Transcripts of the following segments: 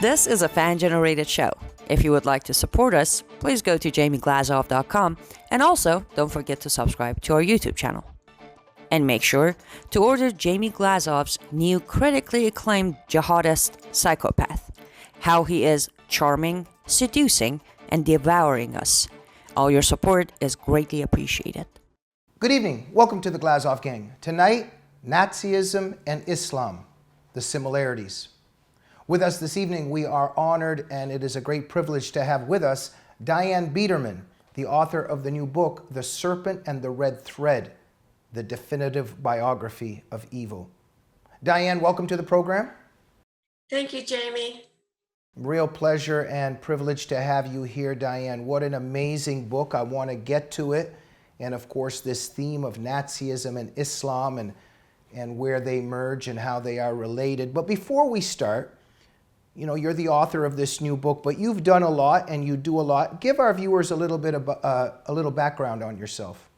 This is a fan-generated show. If you would like to support us, please go to jamieglazov.com and also don't forget to subscribe to our YouTube channel. And make sure to order Jamie Glazov's new critically acclaimed jihadist psychopath, how he is charming, seducing, and devouring us. All your support is greatly appreciated. Good evening. Welcome to the Glazov Gang. Tonight, Nazism and Islam, the similarities. With us this evening, we are honored, and it is a great privilege to have with us Diane Bederman, the author of the new book, The Serpent and the Red Thread, the definitive biography of evil. Diane, welcome to the program. Thank you, Jamie. Real pleasure and privilege to have you here, Diane. What an amazing book. I want to get to it. And of course, this theme of Nazism and Islam and where they merge and how they are related. But before we start, you know, you're the author of this new book, but you've done a lot and you do a lot. Give our viewers a little bit of a little background on yourself.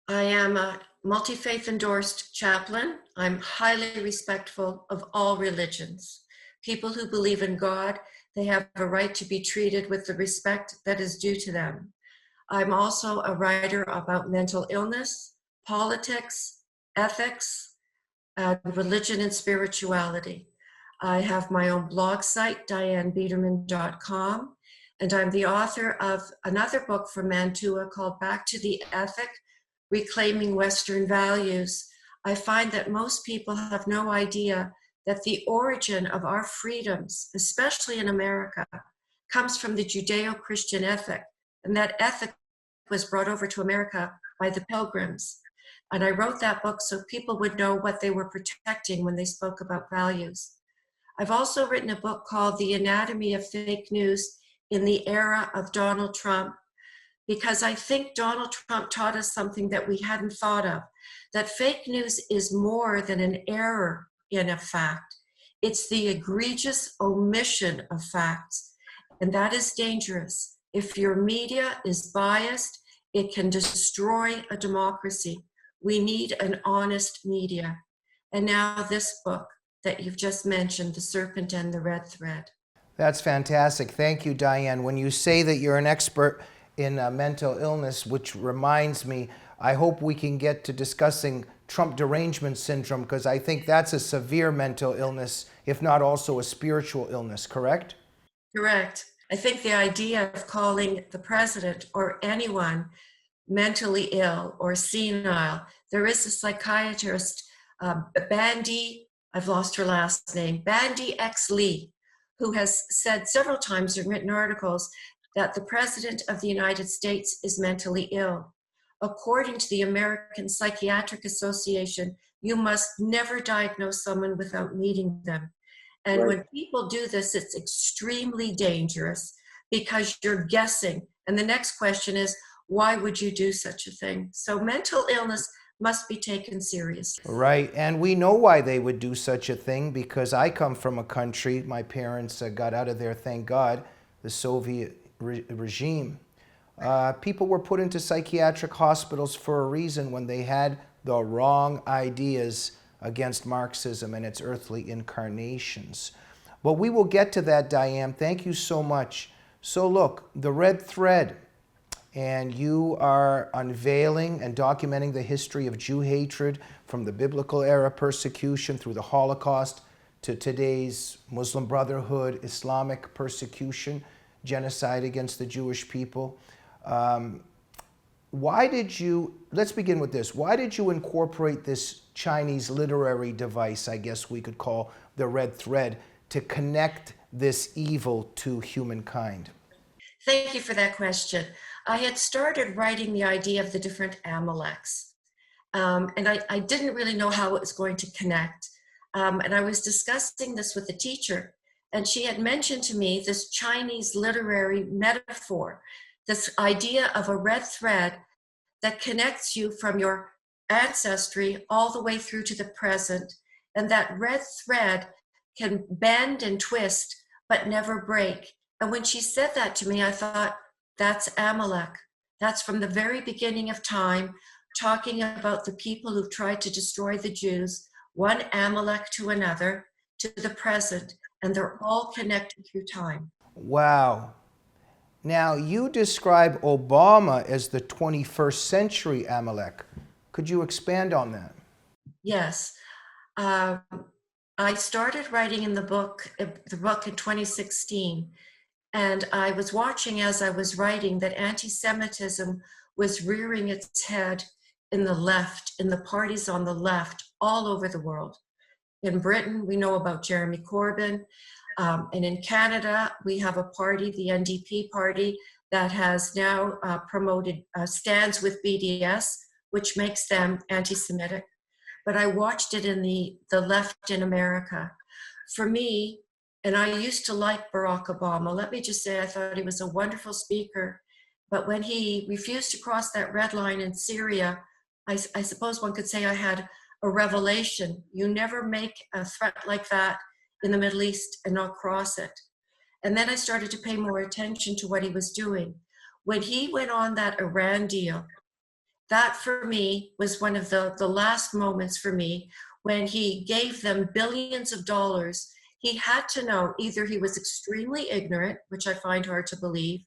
I am a multi-faith endorsed chaplain. I'm highly respectful of all religions. People who believe in God, they have a right to be treated with the respect that is due to them. I'm also a writer about mental illness, politics, ethics, religion and spirituality. I have my own blog site, dianebederman.com, and I'm the author of another book from Mantua called Back to the Ethic, Reclaiming Western Values. I find that most people have no idea that the origin of our freedoms, especially in America, comes from the Judeo-Christian ethic, and that ethic was brought over to America by the Pilgrims. And I wrote that book so people would know what they were protecting when they spoke about values. I've also written a book called The Anatomy of Fake News in the Era of Donald Trump, because I think Donald Trump taught us something that we hadn't thought of, that fake news is more than an error in a fact. It's the egregious omission of facts, and that is dangerous. If your media is biased, it can destroy a democracy. We need an honest media. And now this book that you've just mentioned, The Serpent and the Red Thread. That's fantastic. Thank you, Diane. When you say that you're an expert in mental illness, which reminds me, I hope we can get to discussing Trump derangement syndrome, because I think that's a severe mental illness, if not also a spiritual illness, correct? Correct. I think the idea of calling the president or anyone mentally ill or senile, there is a psychiatrist, Bandy, I've lost her last name, Bandy X. Lee, who has said several times in written articles that the President of the United States is mentally ill. According to the American Psychiatric Association, you must never diagnose someone without meeting them. And when people do this, it's extremely dangerous because you're guessing. And the next question is, why would you do such a thing? So mental illness must be taken seriously. Right, and we know why they would do such a thing, because I come from a country, my parents got out of there, thank God, the Soviet regime. People were put into psychiatric hospitals for a reason when they had the wrong ideas against Marxism and its earthly incarnations. But we will get to that, Diane. Thank you so much. So look, the red thread, and you are unveiling and documenting the history of Jew hatred from the biblical era persecution through the Holocaust to today's Muslim Brotherhood, Islamic persecution, genocide against the Jewish people. Why did you, let's begin with this, why did you incorporate this Chinese literary device, I guess we could call the red thread, to connect this evil to humankind? Thank you for that question. I had started writing the idea of the different Amaleks, and I didn't really know how it was going to connect. And I was discussing this with the teacher, and she had mentioned to me this Chinese literary metaphor, this idea of a red thread that connects you from your ancestry all the way through to the present. And that red thread can bend and twist, but never break. And when she said that to me, I thought, that's Amalek. That's from the very beginning of time, talking about the people who've tried to destroy the Jews, one Amalek to another, to the present. and they're all connected through time. Wow. Now, you describe Obama as the 21st century Amalek. Could you expand on that? Yes. Um, I started writing in the book in 2016, and I was watching as I was writing that anti-Semitism was rearing its head in the left, in the parties on the left, all over the world. In Britain, we know about Jeremy Corbyn. And in Canada, we have a party, the NDP party, that has now promoted stands with BDS, which makes them anti-Semitic. But I watched it in the left in America. For me, and I used to like Barack Obama. Let me just say, I thought he was a wonderful speaker. But when he refused to cross that red line in Syria, I suppose one could say I had a revelation. You never make a threat like that in the Middle East and not cross it. And then I started to pay more attention to what he was doing. When he went on that Iran deal, that for me was one of the last moments for me when he gave them billions of dollars. He had to know either he was extremely ignorant, which I find hard to believe,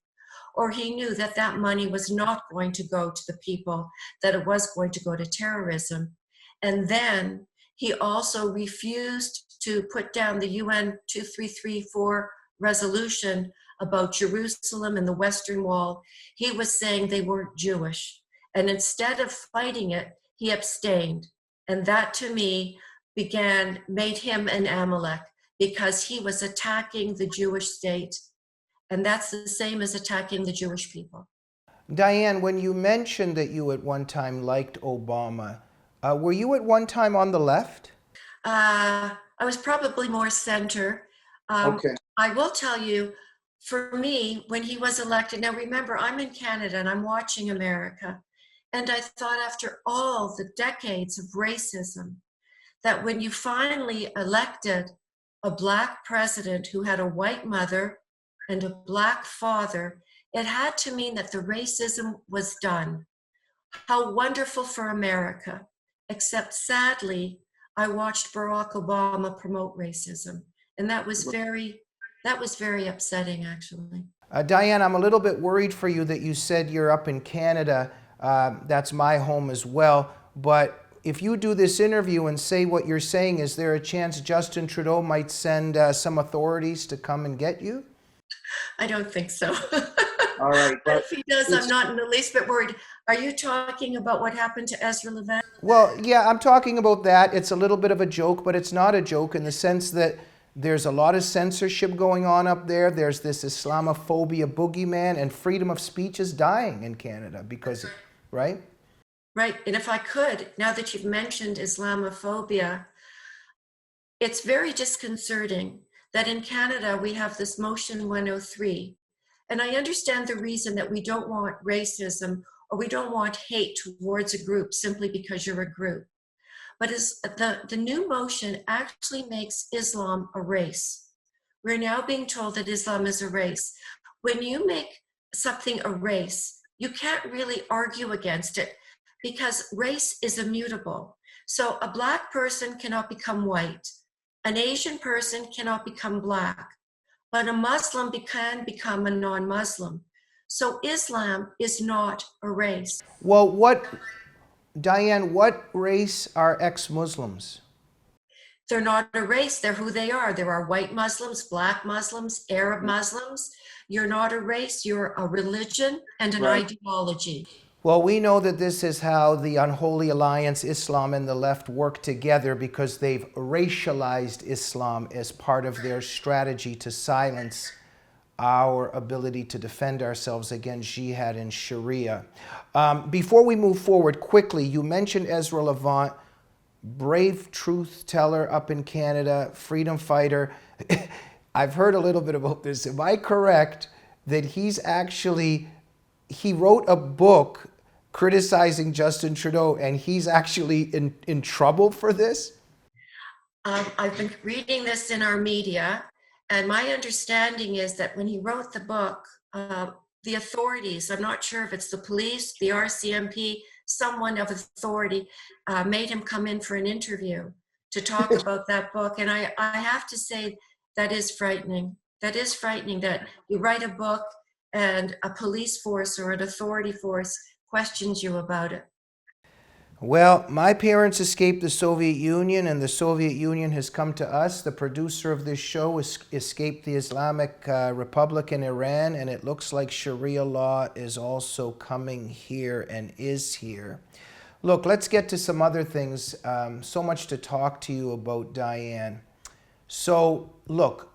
or he knew that that money was not going to go to the people, that it was going to go to terrorism. And then he also refused to put down the UN 2334 resolution about Jerusalem and the Western Wall. He was saying they weren't Jewish. And instead of fighting it, he abstained. And that to me made him an Amalek, because he was attacking the Jewish state. And that's the same as attacking the Jewish people. Diane, when you mentioned that you at one time liked Obama, were you at one time on the left? I was probably more center. Okay. I will tell you, for me, when he was elected, now remember, I'm in Canada and I'm watching America. And I thought after all the decades of racism, that when you finally elected a Black president who had a white mother and a Black father, it had to mean that the racism was done. How wonderful for America. Except sadly, I watched Barack Obama promote racism. And that was very upsetting, actually. Diane, I'm a little bit worried for you that you said you're up in Canada. That's my home as well. But if you do this interview and say what you're saying, is there a chance Justin Trudeau might send some authorities to come and get you? I don't think so. All right. But if he does, I'm not in the least bit worried. Are you talking about what happened to Ezra Levant? Well, yeah, I'm talking about that. It's a little bit of a joke, but it's not a joke in the sense that there's a lot of censorship going on up there. There's this Islamophobia boogeyman, and freedom of speech is dying in Canada because, right? Right. And if I could, now that you've mentioned Islamophobia, it's very disconcerting that in Canada we have this Motion 103. And I understand the reason that we don't want racism or we don't want hate towards a group simply because you're a group. But the new motion actually makes Islam a race. We're now being told that Islam is a race. When you make something a race, you can't really argue against it because race is immutable. So a Black person cannot become white. An Asian person cannot become Black. But a Muslim can become a non-Muslim. So Islam is not a race. Well, Diane, what race are ex-Muslims? They're not a race, they're who they are. There are white Muslims, Black Muslims, Arab Muslims. You're not a race, you're a religion and an ideology. Well, we know that this is how the unholy alliance, Islam and the left, work together because they've racialized Islam as part of their strategy to silence our ability to defend ourselves against jihad and Sharia. Before we move forward, quickly, you mentioned Ezra Levant, brave truth teller up in Canada, freedom fighter. I've heard a little bit about this. Am I correct that he wrote a book criticizing Justin Trudeau, and he's actually in trouble for this? I've been reading this in our media, and my understanding is that when he wrote the book, the authorities, I'm not sure if it's the police, the RCMP, someone of authority, made him come in for an interview to talk about that book. And I have to say, That is frightening. That is frightening that you write a book and a police force or an authority force questions you about it. Well, my parents escaped the Soviet Union, and the Soviet Union has come to us. The producer of this show escaped the Islamic Republic in Iran, and it looks like Sharia law is also coming here and is here. Look, let's get to some other things. So much to talk to you about, Diane. So, look,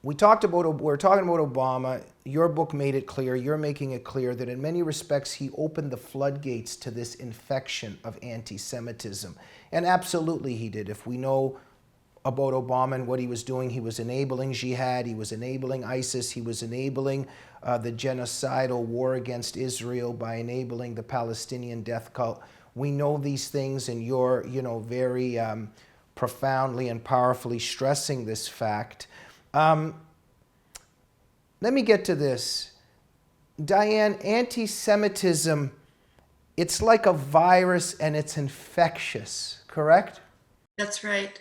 we're talking about Obama. Your book made it clear, you're making it clear that in many respects he opened the floodgates to this infection of anti-Semitism. And absolutely he did. If we know about Obama and what he was doing, he was enabling jihad, he was enabling ISIS, he was enabling the genocidal war against Israel by enabling the Palestinian death cult. We know these things, and you're, very profoundly and powerfully stressing this fact. Let me get to this. Diane, anti-Semitism, it's like a virus and it's infectious, correct? That's right.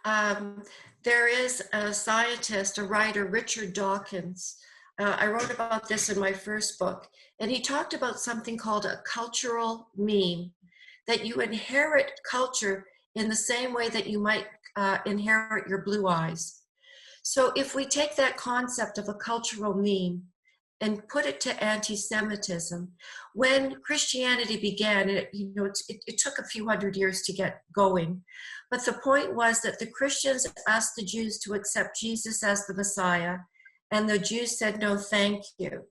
There is a scientist, a writer, Richard Dawkins. I wrote about this in my first book, and he talked about something called a cultural meme, that you inherit culture in the same way that you might inherit your blue eyes. So if we take that concept of a cultural meme and put it to anti-Semitism, when Christianity began, it took a few hundred years to get going. But the point was that the Christians asked the Jews to accept Jesus as the Messiah, and the Jews said, no, thank you.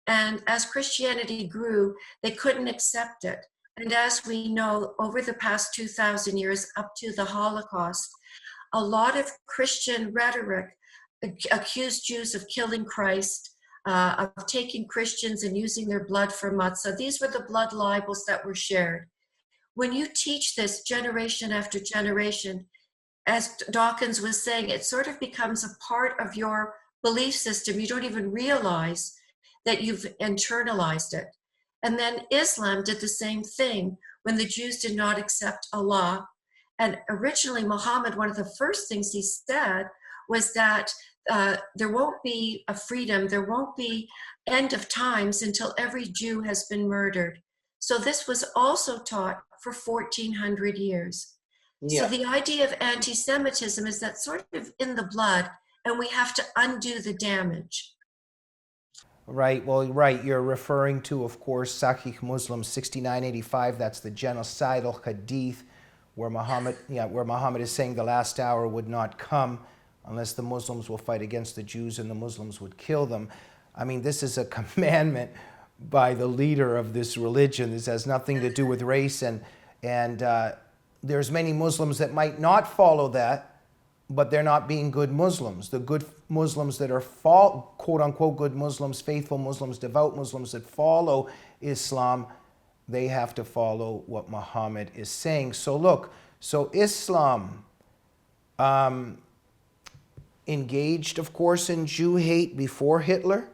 And as Christianity grew, they couldn't accept it. And as we know, over the past 2,000 years, up to the Holocaust, a lot of Christian rhetoric accused Jews of killing Christ, of taking Christians and using their blood for matzah. These were the blood libels that were shared. When you teach this generation after generation, as Dawkins was saying, it sort of becomes a part of your belief system. You don't even realize that you've internalized it. And then Islam did the same thing when the Jews did not accept Allah. And originally, Muhammad, one of the first things he said was that there won't be a freedom, there won't be end of times until every Jew has been murdered. So this was also taught for 1,400 years. Yeah. So the idea of anti-Semitism is that sort of in the blood, and we have to undo the damage. Right, well, right, you're referring to, of course, Sahih Muslim 6985, that's the genocidal hadith where Muhammad is saying the last hour would not come unless the Muslims will fight against the Jews and the Muslims would kill them. I mean, this is a commandment by the leader of this religion. This has nothing to do with race, and there's many Muslims that might not follow that, but they're not being good Muslims. The good Muslims that are quote-unquote good Muslims, faithful Muslims, devout Muslims that follow Islam, they have to follow what Muhammad is saying. So look, so Islam engaged, of course, in Jew hate before Hitler.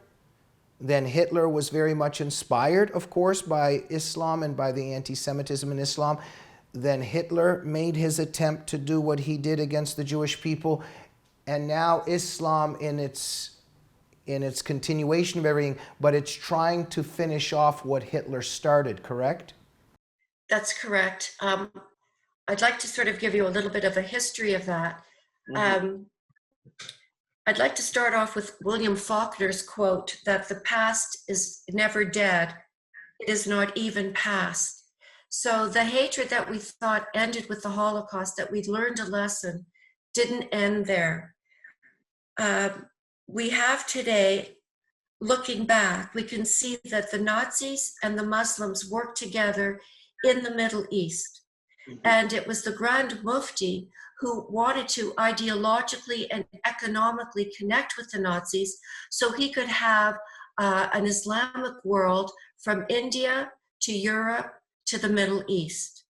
Then Hitler was very much inspired, of course, by Islam and by the anti-Semitism in Islam. Then Hitler made his attempt to do what he did against the Jewish people. And now Islam in its continuation of everything, but it's trying to finish off what Hitler started, correct? That's correct. I'd like to sort of give you a little bit of a history of that. Mm-hmm. I'd like to start off with William Faulkner's quote that the past is never dead, it is not even past. So the hatred that we thought ended with the Holocaust, that we'd learned a lesson, didn't end there. We have today, looking back, we can see that the Nazis and the Muslims worked together in the Middle East. Mm-hmm. And it was the Grand Mufti who wanted to ideologically and economically connect with the Nazis so he could have an Islamic world from India to Europe to the Middle East.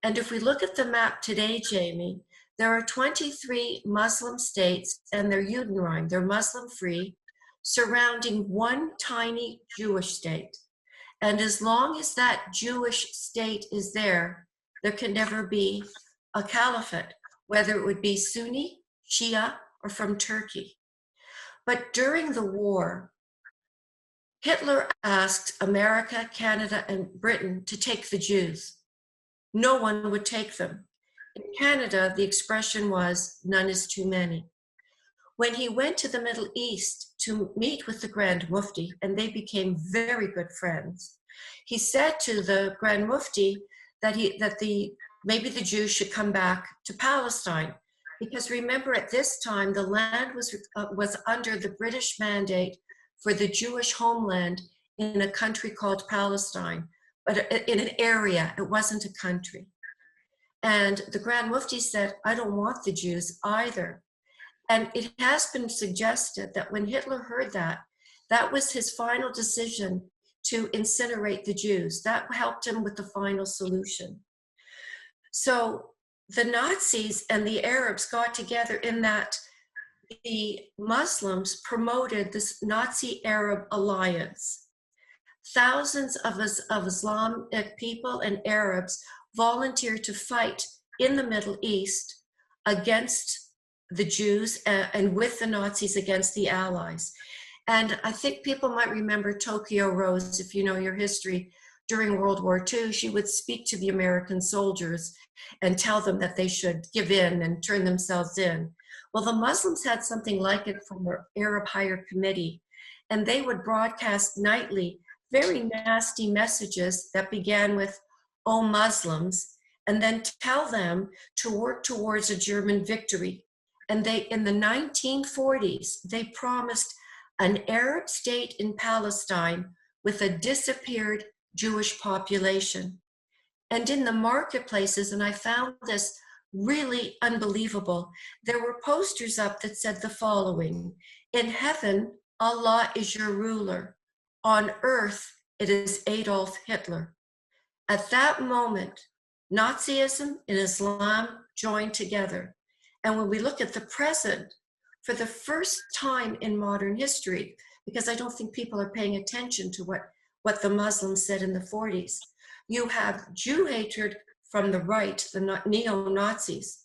And if we look at the map today, Jamie, there are 23 Muslim states, and they're Judenrein, they're Muslim-free, surrounding one tiny Jewish state. And as long as that Jewish state is there, there can never be a caliphate, whether it would be Sunni, Shia, or from Turkey. But during the war, Hitler asked America, Canada, and Britain to take the Jews. No one would take them. In Canada, the expression was, none is too many. When he went to the Middle East to meet with the Grand Mufti, and they became very good friends, he said to the Grand Mufti that maybe the Jews should come back to Palestine, because remember, at this time the land was under the British mandate for the Jewish homeland in a country called Palestine, but in an area. It wasn't a country. And the Grand Mufti said, I don't want the Jews either. And it has been suggested that when Hitler heard that, that was his final decision to incinerate the Jews. That helped him with the final solution. So the Nazis and the Arabs got together in that the Muslims promoted this Nazi-Arab alliance. Thousands of Islamic people and Arabs volunteered to fight in the Middle East against the Jews and with the Nazis against the Allies. And I think people might remember Tokyo Rose, if you know your history. During World War II, she would speak to the American soldiers and tell them that they should give in and turn themselves in. Well, the Muslims had something like it from their Arab Higher Committee, and they would broadcast nightly very nasty messages that began with, "Oh, Muslims," and then tell them to work towards a German victory. And they, in the 1940s, they promised an Arab state in Palestine with a disappeared Jewish population. And in the marketplaces, and I found this really unbelievable, there were posters up that said the following: in heaven, Allah is your ruler. On earth, it is Adolf Hitler. At that moment, Nazism and Islam joined together. And when we look at the present, for the first time in modern history, because I don't think people are paying attention to what the Muslims said in the 40s, you have Jew hatred from the right, the neo-Nazis,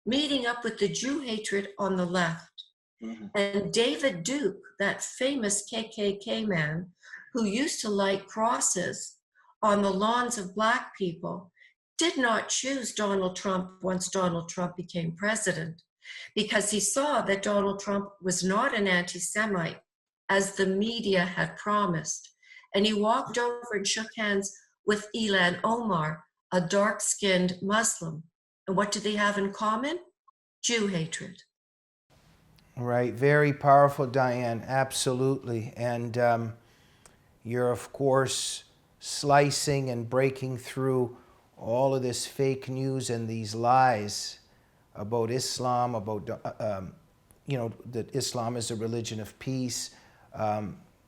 meeting up with the Jew hatred on the left. Mm-hmm. And David Duke, that famous KKK man who used to light crosses on the lawns of Black people, did not choose Donald Trump once Donald Trump became president, because he saw that Donald Trump was not an anti-Semite, as the media had promised. And he walked over and shook hands with Ilhan Omar, a dark-skinned Muslim. And what do they have in common? Jew hatred. Right, very powerful, Diane, absolutely. And you're, of course, slicing and breaking through all of this fake news and these lies about Islam, about, that Islam is a religion of peace,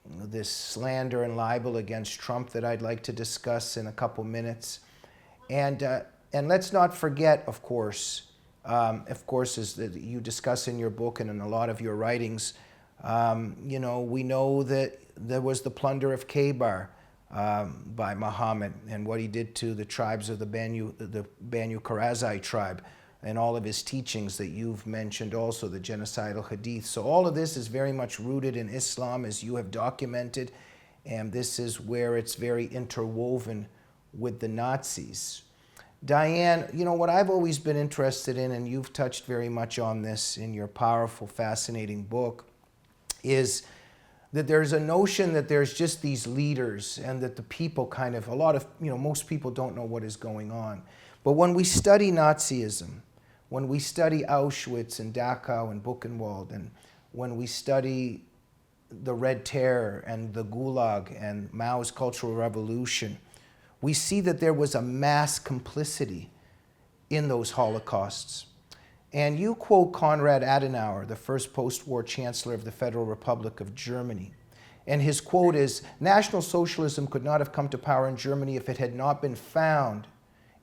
this slander and libel against Trump that I'd like to discuss in a couple minutes. And let's not forget, of course, as that you discuss in your book and in a lot of your writings, we know that there was the plunder of Khaybar by Muhammad and what he did to the tribes of the Banu Qurayza tribe, and all of his teachings that you've mentioned, also the genocidal hadith. So all of this is very much rooted in Islam, as you have documented, and this is where it's very interwoven with the Nazis. Diane, what I've always been interested in, and you've touched very much on this in your powerful, fascinating book, is that there's a notion that there's just these leaders and that the people most people don't know what is going on. But when we study Nazism, when we study Auschwitz and Dachau and Buchenwald, and when we study the Red Terror and the Gulag and Mao's Cultural Revolution, we see that there was a mass complicity in those Holocausts. And you quote Konrad Adenauer, the first post-war chancellor of the Federal Republic of Germany. And his quote is, "National Socialism could not have come to power in Germany if it had not been found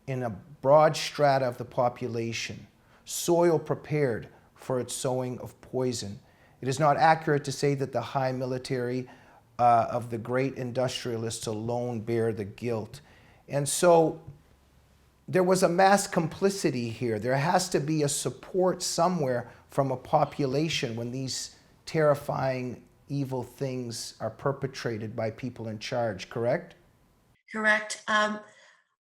in a broad strata of the population, soil prepared for its sowing of poison. It is not accurate to say that the high military of the great industrialists alone bear the guilt." And so there was a mass complicity here. There has to be a support somewhere from a population when these terrifying, evil things are perpetrated by people in charge, correct? Correct.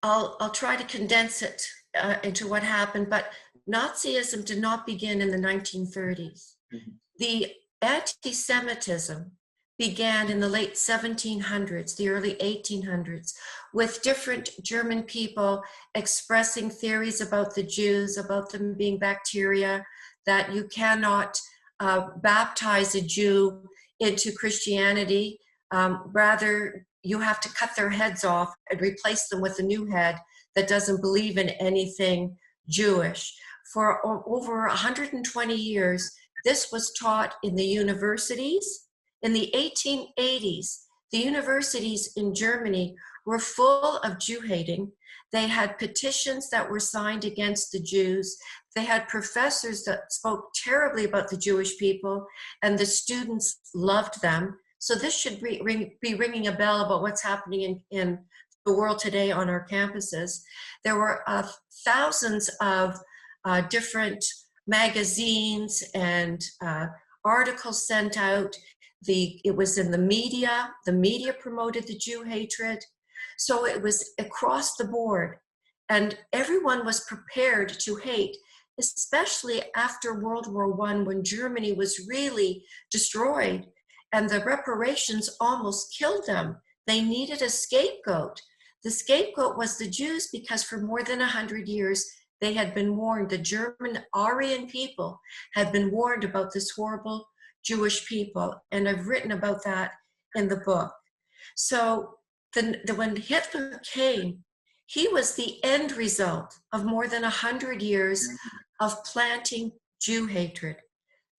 I'll try to condense it into what happened, but Nazism did not begin in the 1930s. The anti-Semitism began in the late 1700s, the early 1800s, with different German people expressing theories about the Jews, about them being bacteria, that you cannot baptize a Jew into Christianity. Rather, you have to cut their heads off and replace them with a new head that doesn't believe in anything Jewish. For over 120 years, this was taught in the universities. In the 1880s, the universities in Germany were full of Jew hating. They had petitions that were signed against the Jews. They had professors that spoke terribly about the Jewish people, and the students loved them. So this should be ringing a bell about what's happening in the world today on our campuses. There were thousands of different magazines and articles sent out. It was in the media. The media promoted the Jew hatred. So it was across the board. And everyone was prepared to hate, especially after World War I, when Germany was really destroyed and the reparations almost killed them. They needed a scapegoat. The scapegoat was the Jews, because for more than 100 years, they had been warned. The German Aryan people had been warned about this horrible Jewish people, and I've written about that in the book. So when Hitler came, he was the end result of more than 100 years of planting Jew hatred.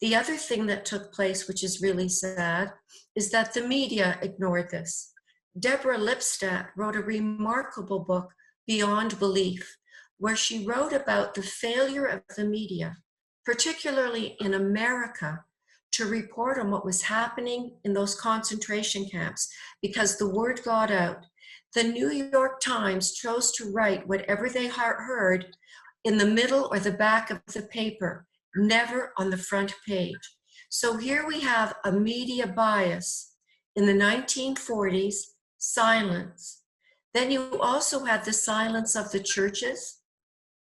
The other thing that took place, which is really sad, is that the media ignored this. Deborah Lipstadt wrote a remarkable book, Beyond Belief, where she wrote about the failure of the media, particularly in America, to report on what was happening in those concentration camps, because the word got out. The New York Times chose to write whatever they heard in the middle or the back of the paper, never on the front page. So here we have a media bias. In the 1940s, silence. Then you also had the silence of the churches.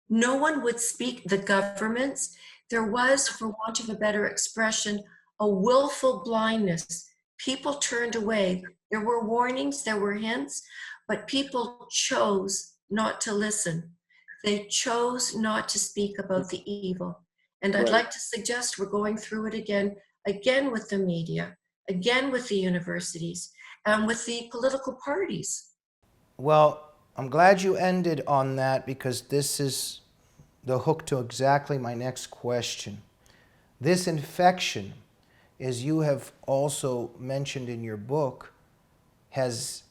No one would speak, the governments. There was, for want of a better expression, a willful blindness. People turned away. There were warnings, there were hints, but people chose not to listen. They chose not to speak about the evil. And I'd like to suggest we're going through it again with the media, again with the universities, and with the political parties. Well, I'm glad you ended on that, because this is the hook to exactly my next question. This infection, as you have also mentioned in your book, has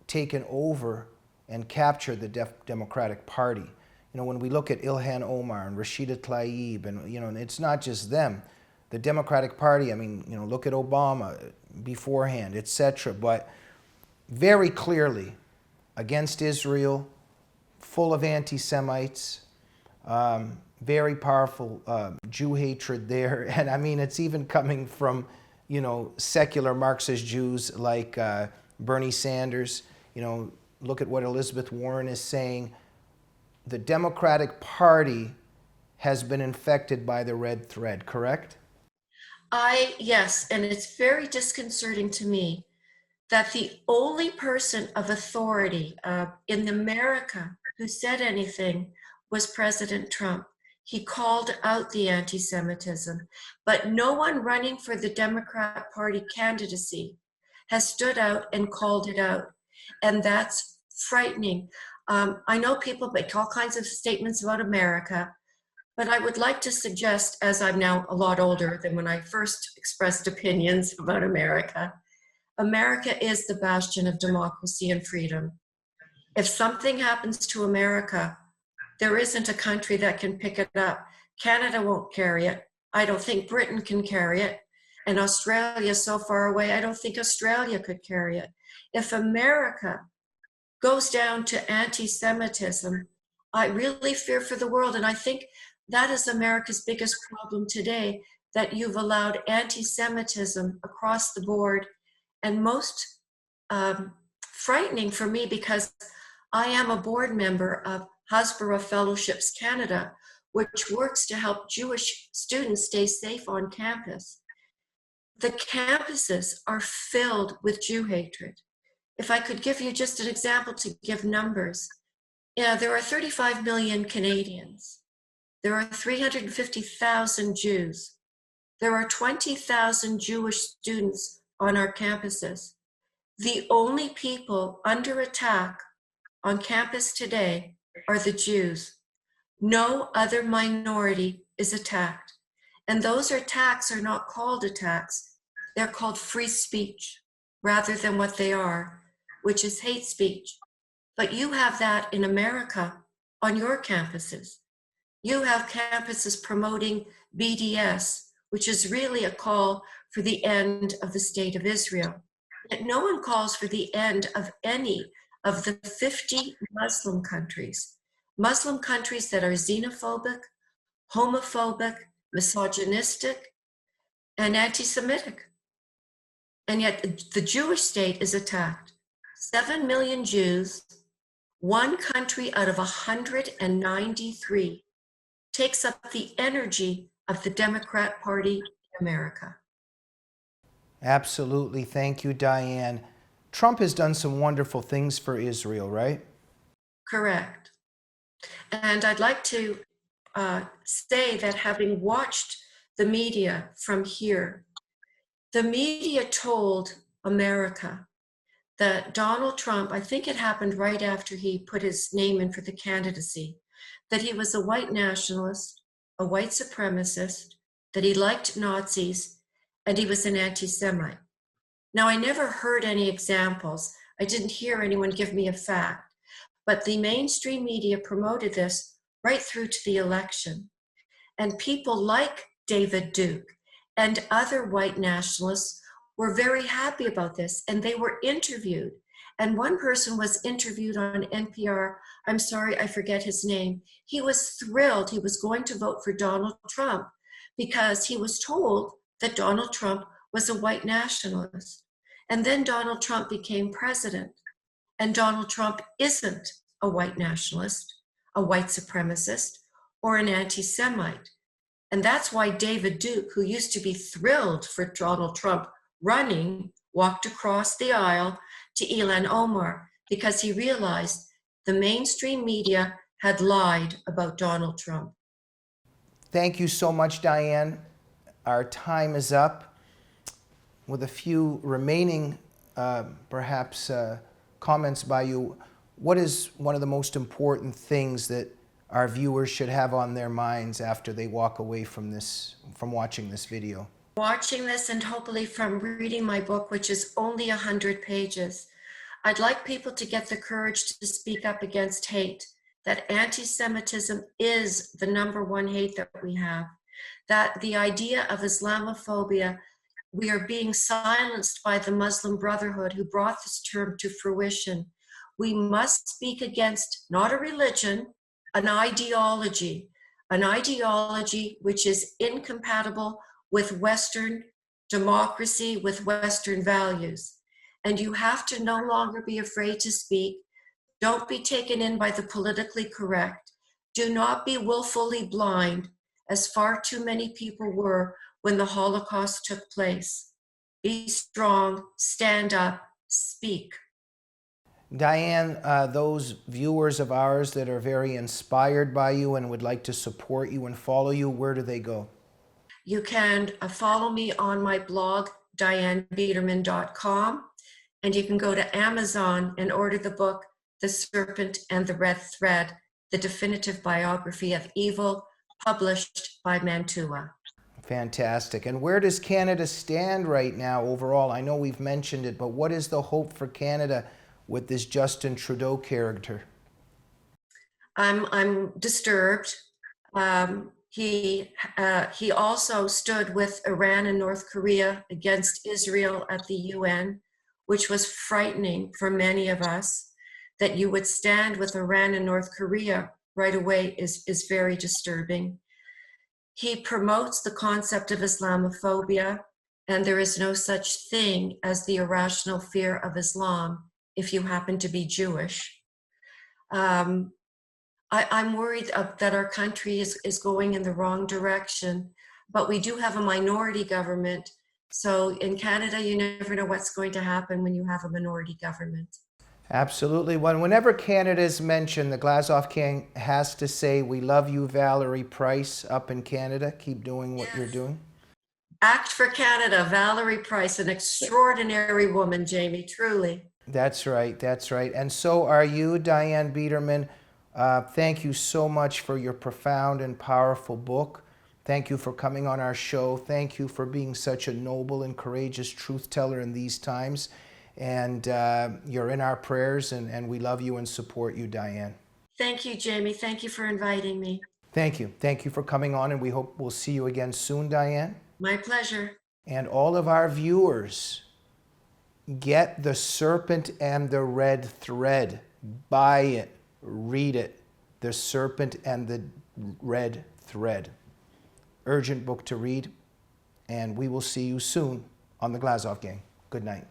taken over and captured the Democratic Party. You know, when we look at Ilhan Omar and Rashida Tlaib, and you know, it's not just them. The Democratic Party, I mean, you know, look at Obama beforehand, etc. But very clearly against Israel, full of anti-Semites, very powerful Jew hatred there. And I mean, it's even coming from, you know, secular Marxist Jews like Bernie Sanders. You know, look at what Elizabeth Warren is saying. The Democratic Party has been infected by the red thread, correct? Yes, and it's very disconcerting to me that the only person of authority in America who said anything was President Trump. He called out the anti-Semitism, but no one running for the Democrat Party candidacy has stood out and called it out. And that's frightening. I know people make all kinds of statements about America, but I would like to suggest, as I'm now a lot older than when I first expressed opinions about America, America is the bastion of democracy and freedom. If something happens to America, there isn't a country that can pick it up. Canada won't carry it. I don't think Britain can carry it. And Australia is so far away, I don't think Australia could carry it. If America goes down to anti-Semitism, I really fear for the world. And I think that is America's biggest problem today, that you've allowed anti-Semitism across the board, and most frightening for me, because I am a board member of Hasbara Fellowships Canada, which works to help Jewish students stay safe on campus. The campuses are filled with Jew hatred. If I could give you just an example to give numbers, there are 35 million Canadians. There are 350,000 Jews. There are 20,000 Jewish students on our campuses. The only people under attack on campus today are the Jews. No other minority is attacked. And those attacks are not called attacks. They're called free speech rather than what they are, which is hate speech. But you have that in America on your campuses. You have campuses promoting BDS, which is really a call for the end of the state of Israel. Yet no one calls for the end of any of the 50 Muslim countries that are xenophobic, homophobic, misogynistic, and anti-Semitic. And yet the Jewish state is attacked. 7 million Jews, one country out of 193, takes up the energy of the Democrat Party in America. Absolutely. Thank you, Diane. Trump has done some wonderful things for Israel, right? Correct. And I'd like to say that, having watched the media from here, the media told America that Donald Trump, I think it happened right after he put his name in for the candidacy, that he was a white nationalist, a white supremacist, that he liked Nazis, and he was an anti-Semite. Now, I never heard any examples. I didn't hear anyone give me a fact, but the mainstream media promoted this right through to the election. And people like David Duke and other white nationalists were very happy about this, and they were interviewed. And one person was interviewed on NPR. I'm sorry, I forget his name. He was thrilled he was going to vote for Donald Trump because he was told that Donald Trump was a white nationalist. And then Donald Trump became president. And Donald Trump isn't a white nationalist, a white supremacist, or an anti-Semite. And that's why David Duke, who used to be thrilled for Donald Trump running, walked across the aisle to Ilhan Omar, because he realized the mainstream media had lied about Donald Trump. Thank you so much, Diane. Our time is up. With a few remaining, perhaps, comments by you, what is one of the most important things that our viewers should have on their minds after they walk away from watching this video? Watching this, and hopefully from reading my book, which is only 100 pages, I'd like people to get the courage to speak up against hate, that anti-Semitism is the #1 hate that we have, that the idea of Islamophobia, we are being silenced by the Muslim Brotherhood, who brought this term to fruition. We must speak against not a religion, an ideology which is incompatible with Western democracy, with Western values. And you have to no longer be afraid to speak. Don't be taken in by the politically correct. Do not be willfully blind, as far too many people were when the Holocaust took place. Be strong, stand up, speak. Diane, those viewers of ours that are very inspired by you and would like to support you and follow you, where do they go? You can follow me on my blog, dianebederman.com, and you can go to Amazon and order the book, The Serpent and the Red Thread, the definitive biography of evil, published by Mantua. Fantastic. And where does Canada stand right now overall? I know we've mentioned it, but what is the hope for Canada with this Justin Trudeau character? I'm disturbed. He also stood with Iran and North Korea against Israel at the UN, which was frightening for many of us, that you would stand with Iran and North Korea right away is very disturbing. He promotes the concept of Islamophobia, and there is no such thing as the irrational fear of Islam if you happen to be Jewish. I'm worried that our country is going in the wrong direction, but we do have a minority government. So in Canada, you never know what's going to happen when you have a minority government. Absolutely. Whenever Canada is mentioned, the Glazov Gang has to say, "We love you, Valerie Price," up in Canada. Keep doing what you're doing. Act for Canada, Valerie Price, an extraordinary woman, Jamie, truly. That's right. That's right. And so are you, Diane Bederman. Thank you so much for your profound and powerful book. Thank you for coming on our show. Thank you for being such a noble and courageous truth teller in these times. And you're in our prayers, and we love you and support you, Diane. Thank you, Jamie. Thank you for inviting me. Thank you. Thank you for coming on, and we hope we'll see you again soon, Diane. My pleasure. And all of our viewers, get The Serpent and the Red Thread. Buy it. Read it. The Serpent and the Red Thread. Urgent book to read. And we will see you soon on the Glazov Gang. Good night.